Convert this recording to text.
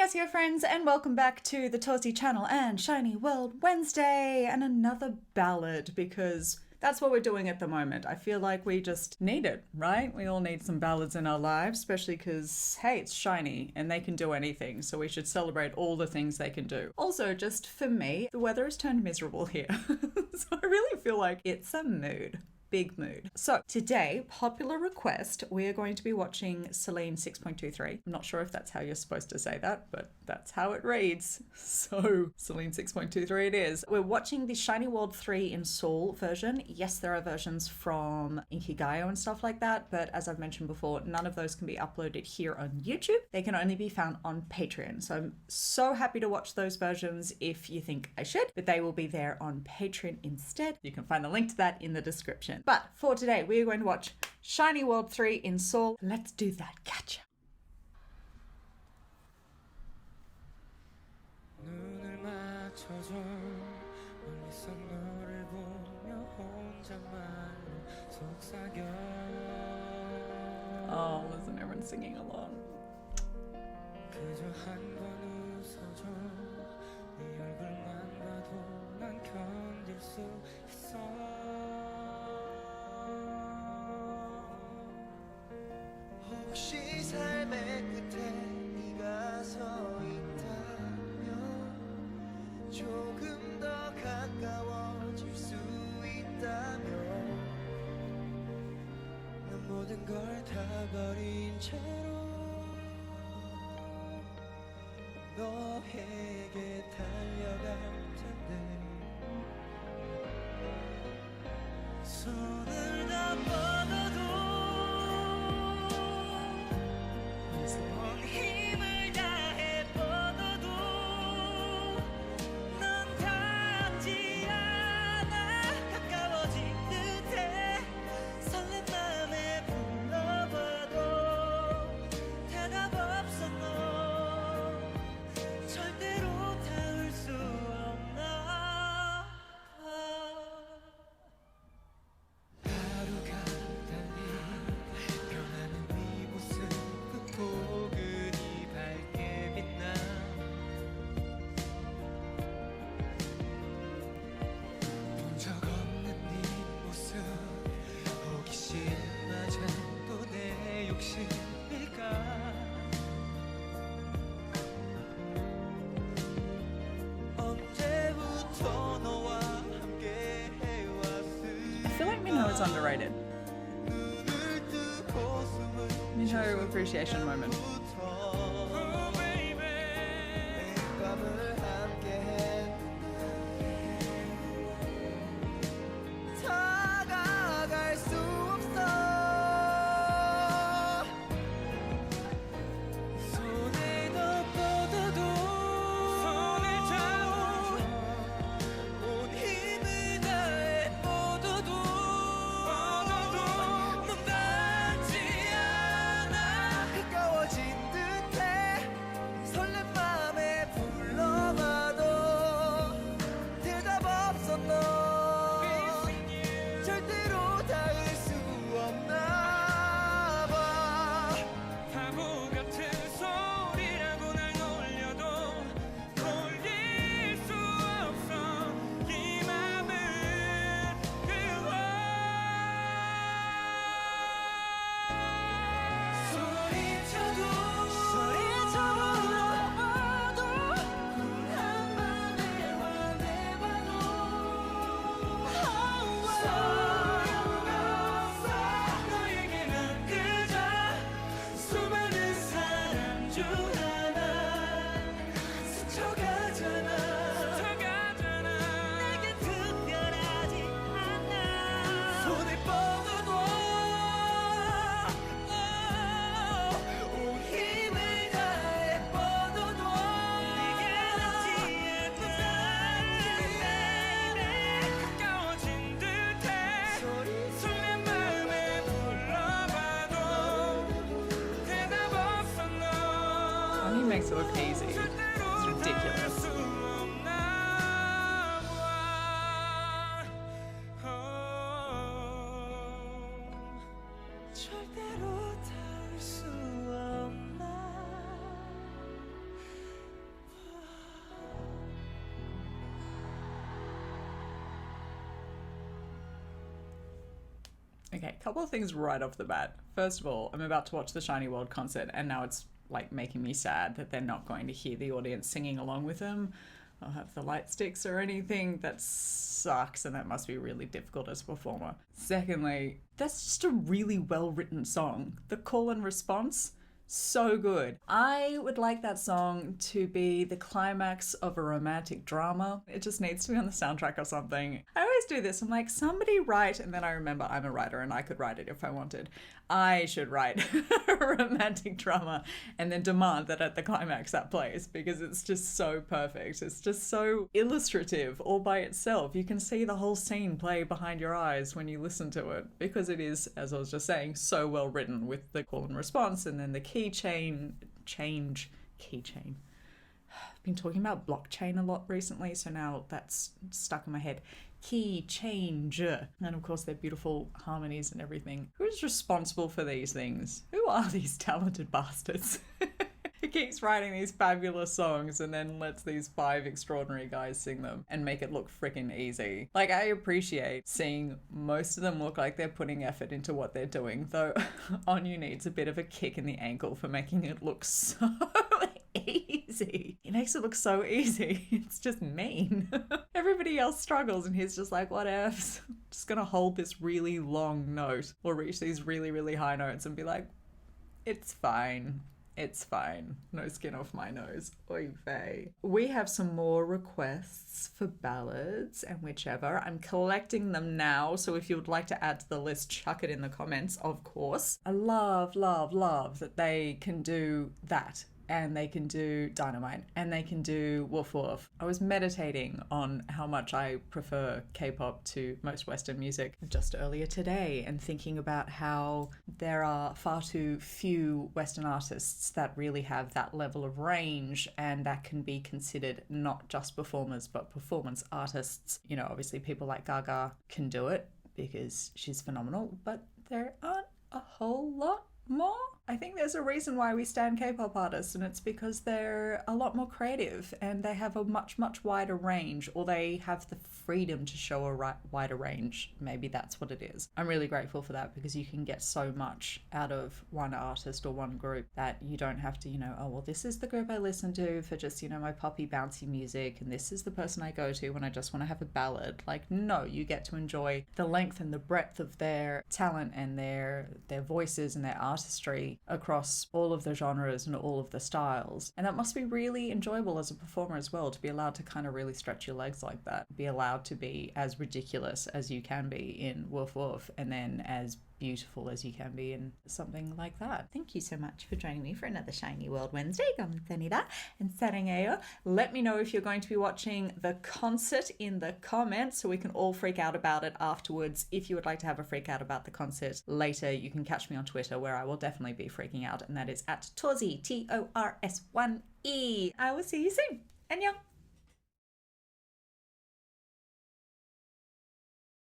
Annyeonghaseyo friends, and welcome back to the Torsie channel and SHINee World Wednesday and another ballad, because that's what we're doing at the moment. I feel like we just need it, right? We all need some ballads in our lives, especially because, hey, it's SHINee and they can do anything, so we should celebrate all the things they can do. Also, just for me, the weather has turned miserable here, so I really feel like it's a mood. Big mood. So today, popular request, we are going to be watching Selene 6.23. I'm not sure if that's how you're supposed to say that, but that's how it reads. So Selene 6.23 it is. We're watching the SHINee World 3 in Seoul version. Yes, there are versions from Inkigayo and stuff like that, but as I've mentioned before, none of those can be uploaded here on YouTube. They can only be found on Patreon. So I'm so happy to watch those versions if you think I should, but they will be there on Patreon instead. You can find the link to that in the description. But for today, we are going to watch SHINee World 3 in Seoul. Let's do that. Catch ya. Oh, listen, everyone's singing along. 혹시 삶의 끝에 네가 서 있다면 조금 더 가까워질 수 있다면 난 모든 걸 다 버린 채로 너에게 달려갈 텐데 손을 다 뻗어도 I feel like Minho is underrated. Minho appreciation moment. Makes it look easy. It's ridiculous. Okay, a couple of things right off the bat. First of all, I'm about to watch the SHINee World concert, and now it's like making me sad that they're not going to hear the audience singing along with them or have the light sticks or anything. That sucks, and that must be really difficult as a performer. Secondly, that's just a really well written song. The call and response, so good. I would like that song to be the climax of a romantic drama. It just needs to be on the soundtrack or something. I always do this. I'm like, somebody write, and then I remember I'm a writer and I could write it if I wanted. I should write a romantic drama and then demand that at the climax that plays, because it's just so perfect. It's just so illustrative all by itself. You can see the whole scene play behind your eyes when you listen to it, because it is, as I was just saying, so well written with the call and response and then the keychain. I've been talking about blockchain a lot recently, so now that's stuck in my head. Key change. And of course their beautiful harmonies and everything. Who's responsible for these things? Who are these talented bastards? Who keeps writing these fabulous songs and then lets these 5 extraordinary guys sing them and make it look freaking easy? Like, I appreciate seeing most of them look like they're putting effort into what they're doing, though Onyu needs a bit of a kick in the ankle for making it look so easy. He makes it look so easy. It's just mean. Everybody else struggles and he's just like, whatever. Just gonna hold this really long note or reach these really, really high notes and be like, it's fine. It's fine. No skin off my nose. Oy vey. We have some more requests for ballads and whichever. I'm collecting them now, so if you would like to add to the list, chuck it in the comments, of course. I love, love, love that they can do that. And they can do Dynamite, and they can do Woof Woof. I was meditating on how much I prefer K-pop to most Western music just earlier today, and thinking about how there are far too few Western artists that really have that level of range, and that can be considered not just performers, but performance artists. You know, obviously people like Gaga can do it because she's phenomenal, but there aren't a whole lot more. I think there's a reason why we stan K-pop artists, and it's because they're a lot more creative and they have a much, much wider range, or they have the freedom to show a wider range. Maybe that's what it is. I'm really grateful for that, because you can get so much out of one artist or one group that you don't have to, oh, well, this is the group I listen to for just, my poppy bouncy music, and this is the person I go to when I just want to have a ballad. Like, no, you get to enjoy the length and the breadth of their talent and their voices and their artistry across all of the genres and all of the styles. And that must be really enjoyable as a performer as well, to be allowed to kind of really stretch your legs like that. Be allowed to be as ridiculous as you can be in Woof Woof, and then as beautiful as you can be in something like that. Thank you so much for joining me for another SHINee World Wednesday. 감사합니다 and 사랑해요. Let me know if you're going to be watching the concert in the comments so we can all freak out about it afterwards. If you would like to have a freak out about the concert later, you can catch me on Twitter, where I will definitely be freaking out, and that is at Torsie, Torsie. I will see you soon. 안녕.